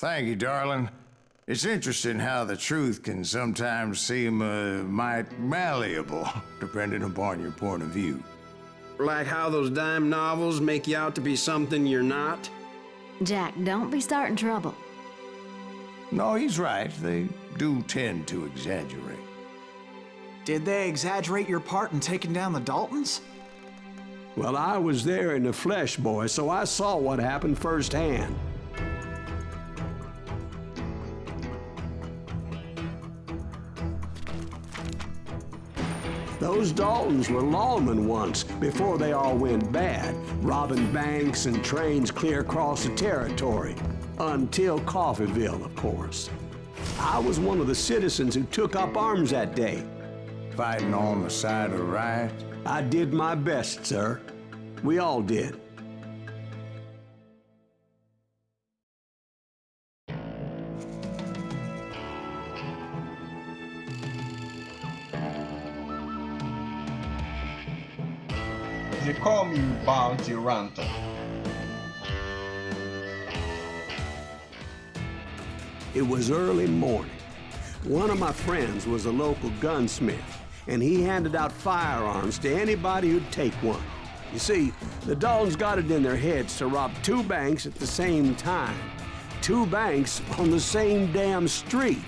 Thank you, darling. It's interesting how the truth can sometimes seem mite malleable, depending upon your point of view. Like how those dime novels make you out to be something you're not? Jack, don't be starting trouble. No, he's right. They do tend to exaggerate. Did they exaggerate your part in taking down the Daltons? Well, I was there in the flesh, boy, so I saw what happened firsthand. Those Daltons were lawmen once, before they all went bad, robbing banks and trains clear across the territory. Until Coffeeville, of course. I was one of the citizens who took up arms that day. Fighting on the side of the right? I did my best, sir. We all did. They call me Bounty Hunter. It was early morning. One of my friends was a local gunsmith, and he handed out firearms to anybody who'd take one. You see, the Daltons got it in their heads to rob 2 banks at the same time. 2 banks on the same damn street.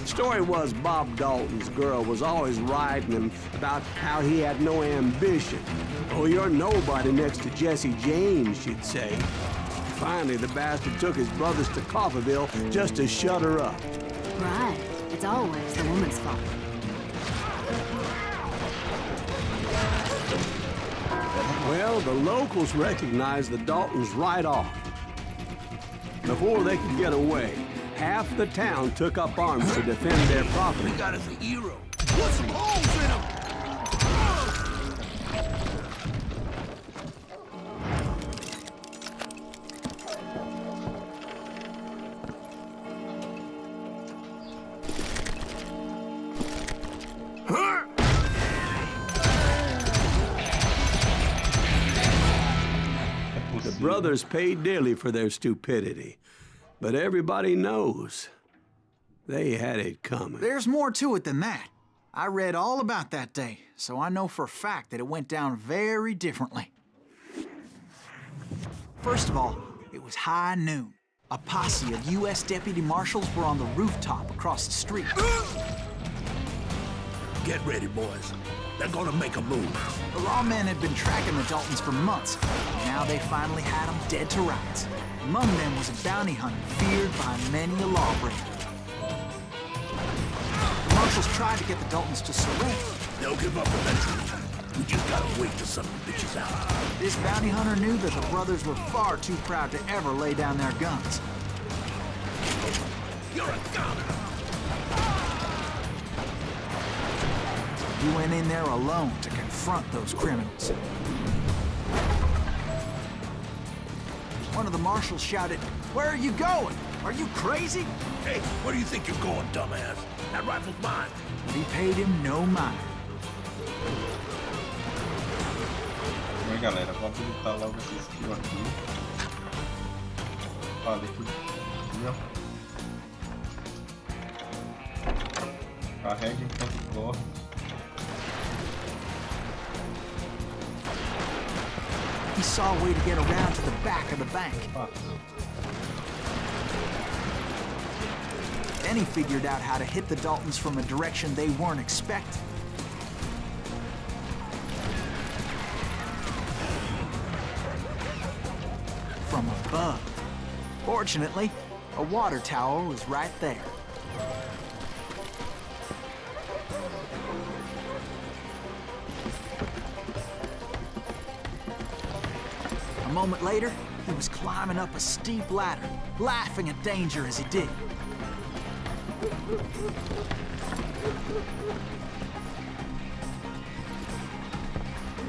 The story was Bob Dalton's girl was always riding him about how he had no ambition. Oh, you're nobody next to Jesse James, she'd say. Finally, the bastard took his brothers to Coffeeville just to shut her up. Right. It's always the woman's fault. Well, the locals recognized the Daltons right off. Before they could get away, half the town took up arms to defend their property. We got us a hero. Put some holes in him! The brothers paid dearly for their stupidity, but everybody knows they had it coming. There's more to it than that. I read all about that day, so I know for a fact that it went down very differently. First of all, it was high noon. A posse of U.S. deputy marshals were on the rooftop across the street. Get ready, boys. They're gonna make a move. The lawmen had been tracking the Daltons for months, and now they finally had them dead to rights. Among them was a bounty hunter feared by many a lawbreaker. The marshals tried to get the Daltons to surrender. They'll give up eventually. We just gotta wait till something bitches out. This bounty hunter knew that the brothers were far too proud to ever lay down their guns. You're a goner! He went in there alone to confront those criminals. One of the marshals shouted, "Where are you going? Are you crazy?" Hey, where do you think you're going, dumbass? That rifle's mine. But he paid him no mind. Bem, galera, vou habilitar logo esse skill aqui. Falei tudo aqui, ó. Carrega enquanto corre. He saw a way to get around to the back of the bank. Then he figured out how to hit the Daltons from a direction they weren't expecting. From above. Fortunately, a water tower was right there. A moment later, he was climbing up a steep ladder, laughing at danger as he did. It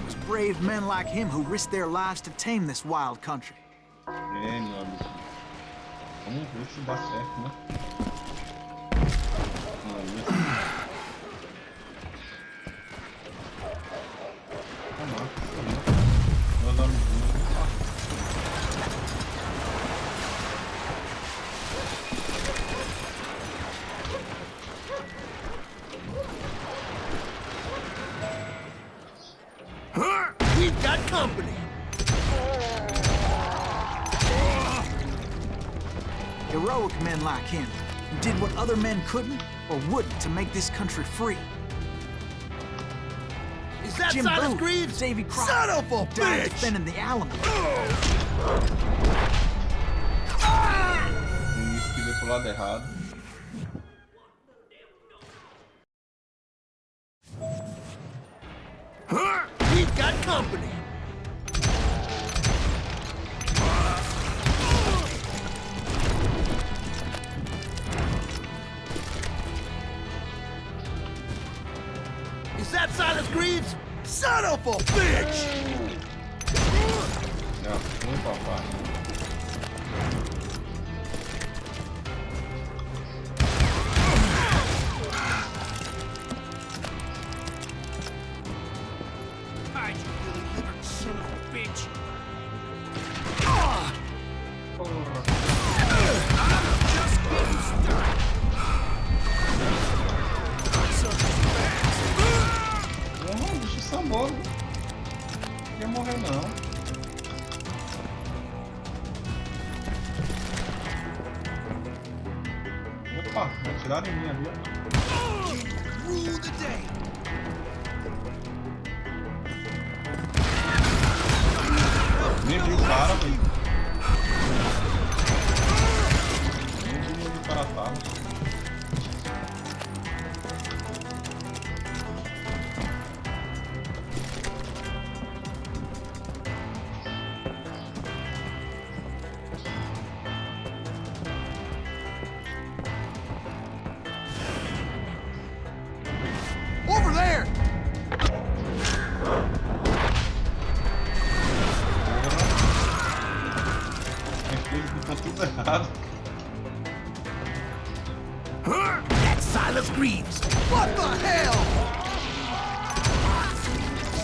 was brave men like him who risked their lives to tame this wild country. É, meu amigo. Vamos ver se dá certo, né? Aí. Vamos lá. Meus amiguinhos. Heroic men like him, who did what other men couldn't or wouldn't to make this country free. Is that Jim Silas Booth, Greaves? Davy Crockett, Son of a who died bitch! defending the Alamo. E esquivei pro lado errado. We've got company. Is that Silas Greaves? Son of a bitch! Não, muito papai. Hide, you little livered son of a bitch! Não, bicho sambou. Não ia morrer não. Opa, atiraram em mim ali. Rule the day. Nem vi o cara, velho. Nem vi onde o cara tava. Over there! Tá tudo errado. That's Silas Greaves! What the hell?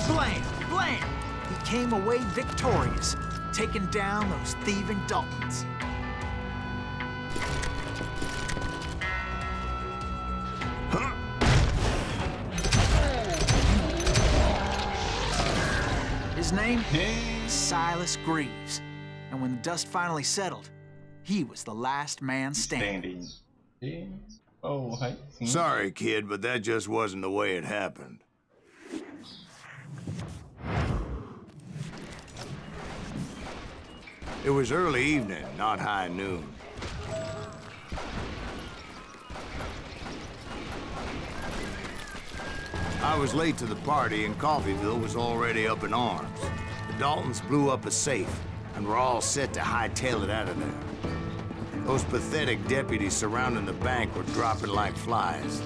Blam! Blam! He came away victorious, taking down those thieving Daltons. His name? Silas Greaves. And when the dust finally settled, he was the last man standing. Standing. Oh, right. Sorry, kid, but that just wasn't the way it happened. It was early evening, not high noon. I was late to the party, and Coffeyville was already up in arms. The Daltons blew up a safe, and were all set to hightail it out of there. Those pathetic deputies surrounding the bank were dropping like flies.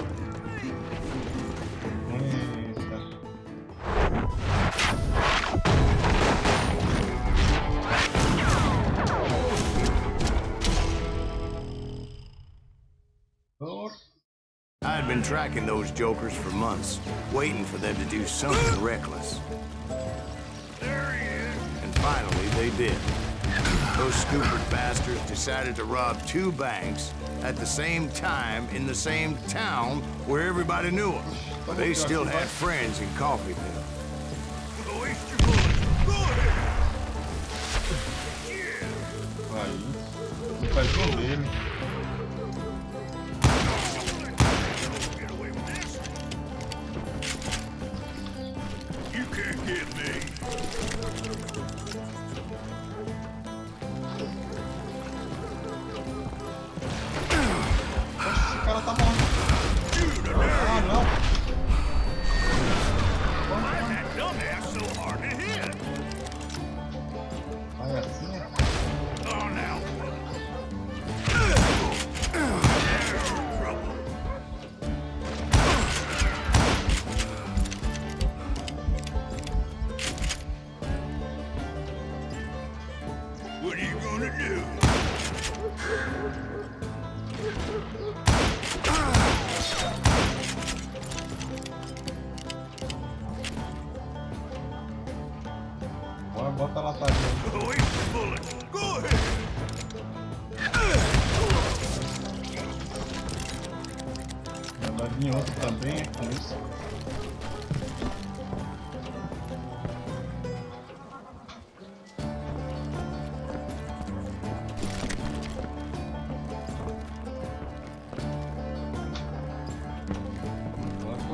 I had been tracking those jokers for months, waiting for them to do something reckless. There he is. And finally, they did. Those stupid bastards decided to rob two banks at the same time in the same town where everybody knew them. But they still had friends in Coffeyville. Waste your bullets. Go ahead. Aí, faz um dele. You can't get me. Esse cara tá morrendo. Ah, não. Vai assim, é? What are you gonna do? Bora, bota a latagem. Waste your bullets. Go ahead. Vai vir outro também com isso.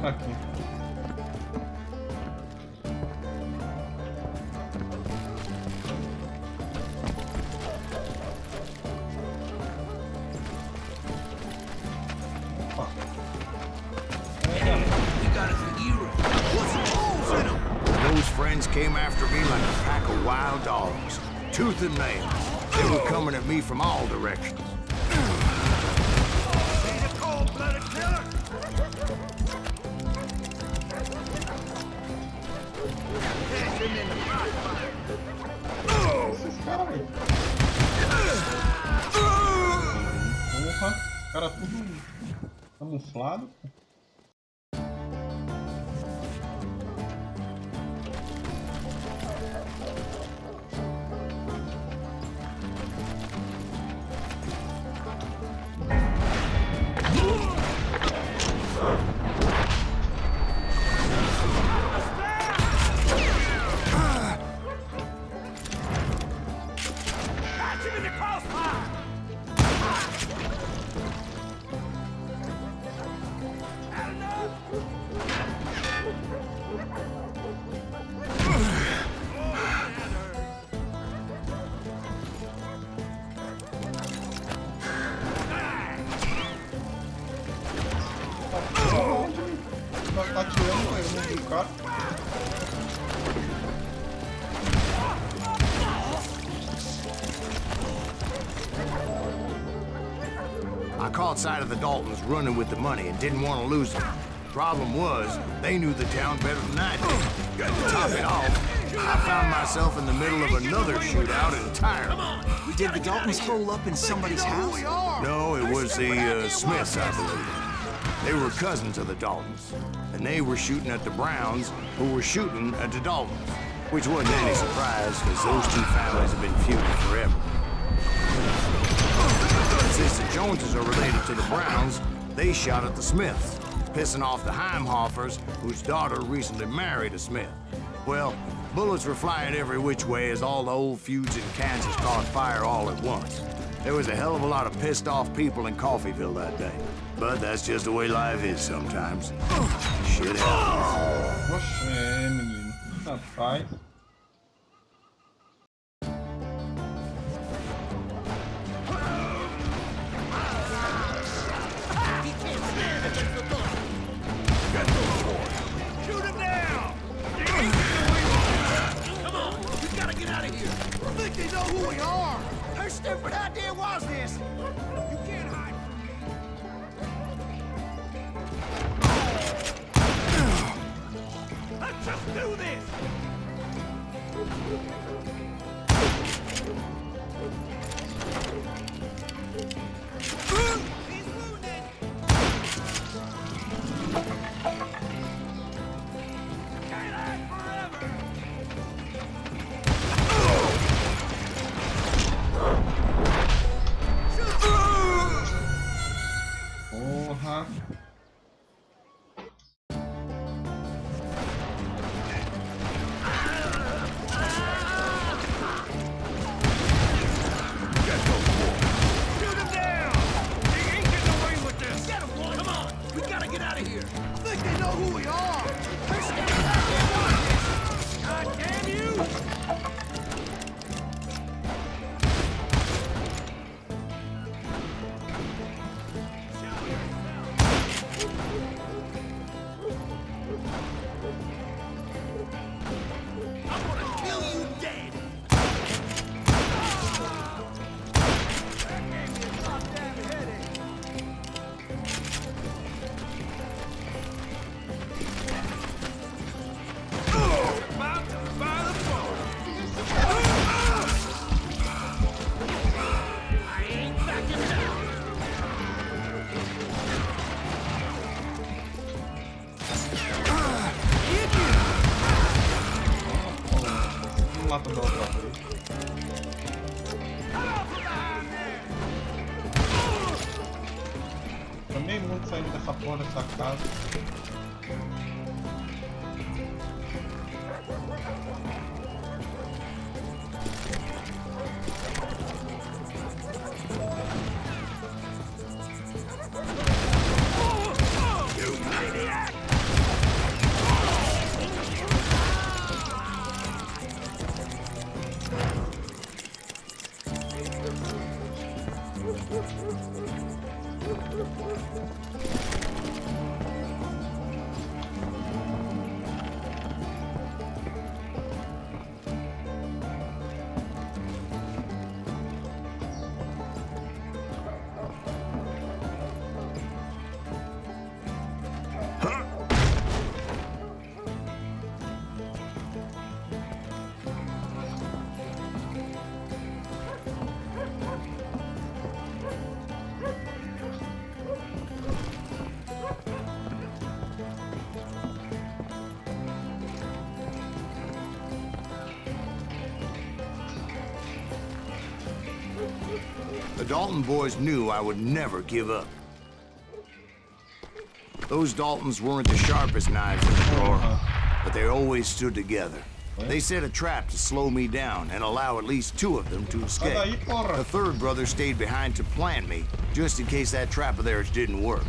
Aqui. Opa. You got us a hero. What's the holes in him? Those friends came after me like a pack of wild dogs, tooth and nail. They were coming at me from all directions. Esses caras, velho. Porra, os caras tudo camuflado. Tá atirando, velho, não vi o cara. I caught sight of the Daltons running with the money and didn't want to lose them. Problem was, they knew the town better than I did. To top it off, I found myself in the middle of another shootout entirely. Did the Daltons hole up in somebody's house? No, it was the Smiths, I believe. They were cousins of the Daltons, and they were shooting at the Browns, who were shooting at the Daltons, which wasn't any surprise, because those two families have been feuding forever. Since the Joneses are related to the Browns, they shot at the Smiths, pissing off the Heimhoffers, whose daughter recently married a Smith. Well, bullets were flying every which way as all the old feuds in Kansas caught fire all at once. There was a hell of a lot of pissed off people in Coffeyville that day. But that's just the way life is sometimes. Shit happens. Oxe, menino. Rapaz. Shoot him down! Come on, we gotta get out of here. I think they know who we are. How stupid idea was this? You can't hide. Let's just do this! He's wounded! Can't hide forever! Porra. Shoot him down! He ain't getting away with this! Get him, boy! Come on! We gotta get out of here! I think they know who we are! They're standing back there watching! God damn you! I'm gonna kill you dead! That gave me a goddamn headache! About to buy the phone! I ain't backing down! Vamos lá pra dar outra vez. Também muito saindo dessa porra dessa casa. You maniac! The Dalton boys knew I would never give up. Those Daltons weren't the sharpest knives in the drawer, but they always stood together. They set a trap to slow me down and allow at least 2 of them to escape. The third brother stayed behind to plant me, just in case that trap of theirs didn't work.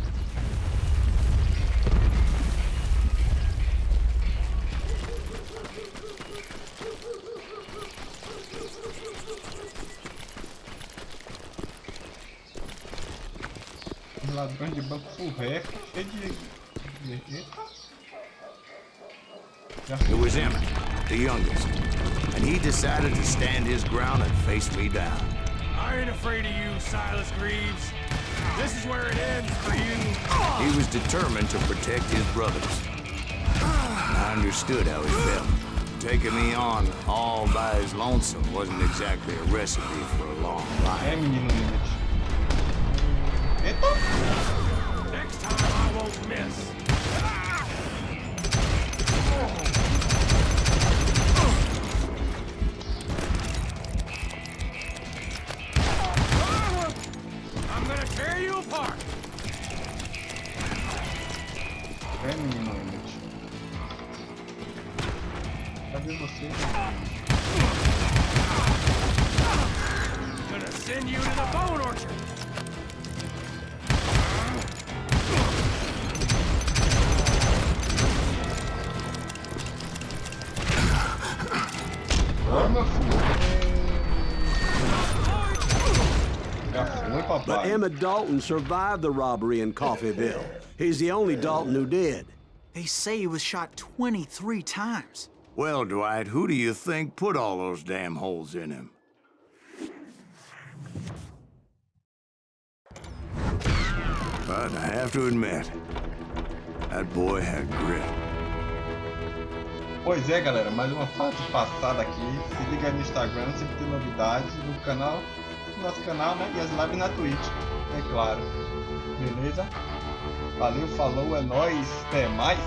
Ladrões de banco furreco, cheio de... It was Emmett, the youngest, and he decided to stand his ground and face me down. I ain't afraid of you, Silas Greaves. This is where it ends for you. He was determined to protect his brothers. I understood how he felt. Taking me on all by his lonesome wasn't exactly a recipe for a long life. Menino limite. Eita! Next time I won't miss. I'm gonna tear you apart. Menino limite. Cadê você? Gonna send you to the bone orchard. But Emmett Dalton survived the robbery in Coffeyville. He's the only Dalton who did. They say he was shot 23 times. Well, Dwight, who do you think put all those damn holes in him? But I have to admit, that boy had grit. Pois é, galera, mais uma fase passada aqui. Se liga no Instagram, sempre tem novidades no canal, no nosso canal, né? E as lives na Twitch, é claro. Beleza? Valeu, falou, é nóis, até mais.